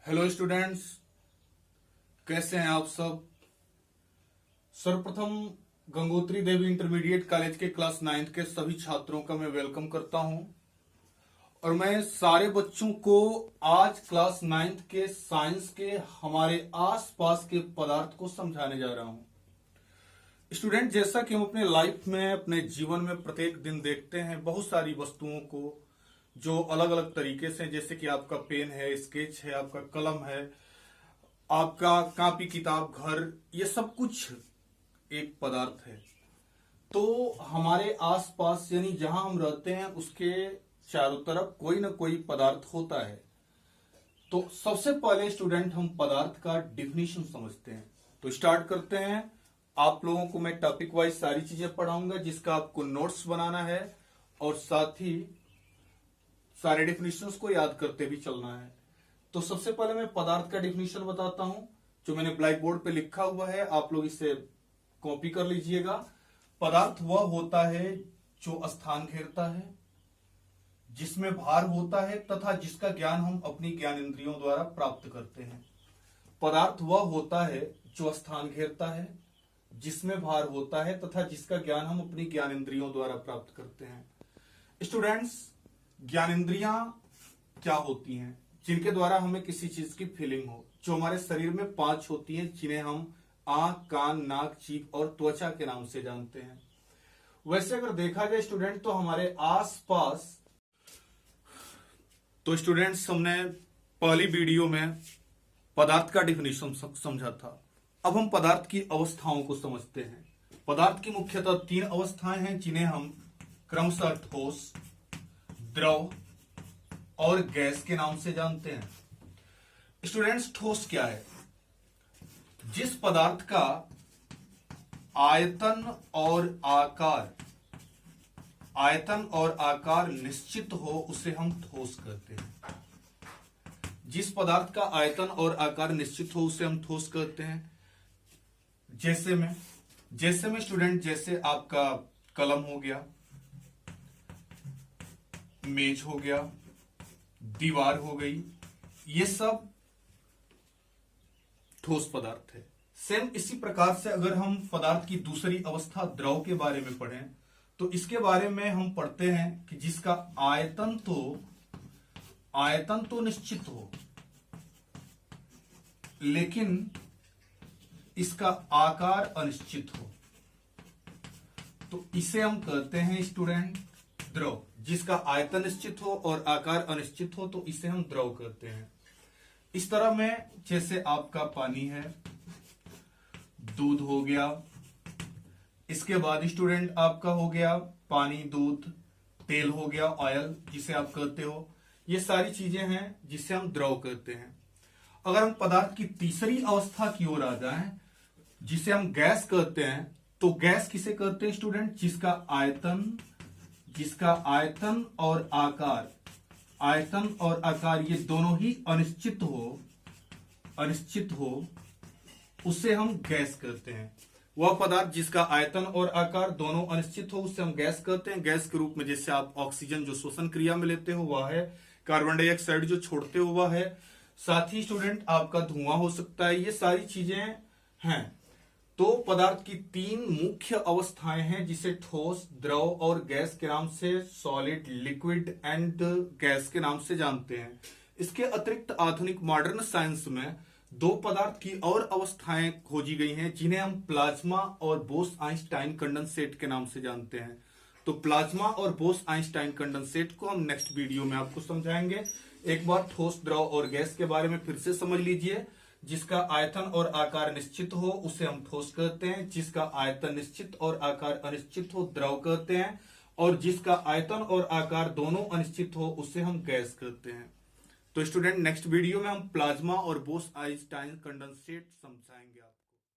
Hello students, कैसे हैं आप सब। सर्वप्रथम गंगोत्री देवी इंटरमीडिएट कॉलेज के क्लास 9th के सभी छात्रों का मैं वेलकम करता हूं और मैं सारे बच्चों को आज क्लास 9th के साइंस के हमारे आसपास के पदार्थ को समझाने जा रहा हूं। स्टूडेंट, जैसा कि हम अपने लाइफ में, अपने जीवन में प्रत्येक दिन देखते हैं बहुत सारी वस्तुओं को जो अलग अलग तरीके से, जैसे कि आपका पेन है, स्केच है, आपका कलम है, आपका कॉपी किताब, घर, ये सब कुछ एक पदार्थ है। तो हमारे आसपास यानी जहां हम रहते हैं उसके चारों तरफ कोई ना कोई पदार्थ होता है। तो सबसे पहले स्टूडेंट हम पदार्थ का डिफिनीशन समझते हैं। तो स्टार्ट करते हैं। आप लोगों को मैं टॉपिक वाइज सारी चीजें पढ़ाऊंगा जिसका आपको नोट्स बनाना है और साथ ही सारे डिफिनीशंस को याद करते भी चलना है। तो सबसे पहले मैं पदार्थ का डिफिनीशन बताता हूं जो मैंने ब्लैक बोर्ड पे लिखा हुआ है, आप लोग इसे कॉपी कर लीजिएगा। पदार्थ वह होता है जो स्थान घेरता है, जिसमें भार होता है तथा जिसका ज्ञान हम अपनी ज्ञान इंद्रियों द्वारा प्राप्त करते हैं। पदार्थ वह होता है जो स्थान घेरता है, जिसमें भार होता है तथा जिसका ज्ञान हम अपनी ज्ञान इंद्रियों द्वारा प्राप्त करते हैं। स्टूडेंट्स, ज्ञानेंद्रियां क्या होती हैं? जिनके द्वारा हमें किसी चीज की फीलिंग हो। जो हमारे शरीर में 5 होती हैं जिन्हें हम आंख, कान, नाक, जीभ और त्वचा के नाम से जानते हैं। वैसे अगर देखा जाए स्टूडेंट तो हमारे आसपास, तो स्टूडेंट्स हमने पहली वीडियो में पदार्थ का डिफिनीशन समझा था। अब हम पदार्थ की अवस्थाओं को समझते हैं। पदार्थ की मुख्यतः 3 अवस्थाएं हैं जिन्हें हम क्रमशः ठोस, द्रव और गैस के नाम से जानते हैं। स्टूडेंट्स, ठोस क्या है? जिस पदार्थ का आयतन और आकार निश्चित हो उसे हम ठोस कहते हैं। जिस पदार्थ का आयतन और आकार निश्चित हो उसे हम ठोस कहते हैं। जैसे में स्टूडेंट, जैसे आपका कलम हो गया, मेज हो गया, दीवार हो गई, ये सब ठोस पदार्थ है। सेम इसी प्रकार से अगर हम पदार्थ की दूसरी अवस्था द्रव के बारे में पढ़ें तो इसके बारे में हम पढ़ते हैं कि जिसका आयतन तो निश्चित हो लेकिन इसका आकार अनिश्चित हो, तो इसे हम कहते हैं स्टूडेंट द्रव। जिसका आयतन निश्चित हो और आकार अनिश्चित हो तो इसे हम द्रव कहते हैं। इस तरह में जैसे आपका पानी है, दूध हो गया, इसके बाद स्टूडेंट आपका हो गया पानी, दूध, तेल हो गया, ऑयल जिसे आप कहते हो, ये सारी चीजें हैं जिसे हम द्रव कहते हैं। अगर हम पदार्थ की तीसरी अवस्था की ओर आ जाएं जिसे हम गैस कहते हैं, तो गैस किसे कहते हैं स्टूडेंट? जिसका आयतन और आकार ये दोनों ही अनिश्चित हो उसे हम गैस कहते हैं। वह पदार्थ जिसका आयतन और आकार दोनों अनिश्चित हो उसे हम गैस कहते हैं। गैस के रूप में जैसे आप ऑक्सीजन जो श्वसन क्रिया में लेते हो वह है, कार्बन डाइऑक्साइड जो छोड़ते हो वह है, साथ ही स्टूडेंट आपका धुआं हो सकता है, ये सारी चीजें हैं। तो पदार्थ की 3 मुख्य अवस्थाएं हैं जिसे ठोस, द्रव और गैस के नाम से, सॉलिड, लिक्विड एंड गैस के नाम से जानते हैं। इसके अतिरिक्त आधुनिक मॉडर्न साइंस में 2 पदार्थ की और अवस्थाएं खोजी गई हैं जिन्हें हम प्लाज्मा और बोस-आइंस्टाइन कंडेंसेट के नाम से जानते हैं। तो प्लाज्मा और बोस-आइंस्टाइन कंडेंसेट को हम नेक्स्ट वीडियो में आपको समझाएंगे। एक बार ठोस, द्रव और गैस के बारे में फिर से समझ लीजिए। जिसका आयतन और आकार निश्चित हो उसे हम ठोस कहते हैं, जिसका आयतन निश्चित और आकार अनिश्चित हो द्रव कहते हैं, और जिसका आयतन और आकार दोनों अनिश्चित हो उसे हम गैस कहते हैं। तो स्टूडेंट, नेक्स्ट वीडियो में हम प्लाज्मा और बोस-आइंस्टाइन कंडेंसेट समझाएंगे।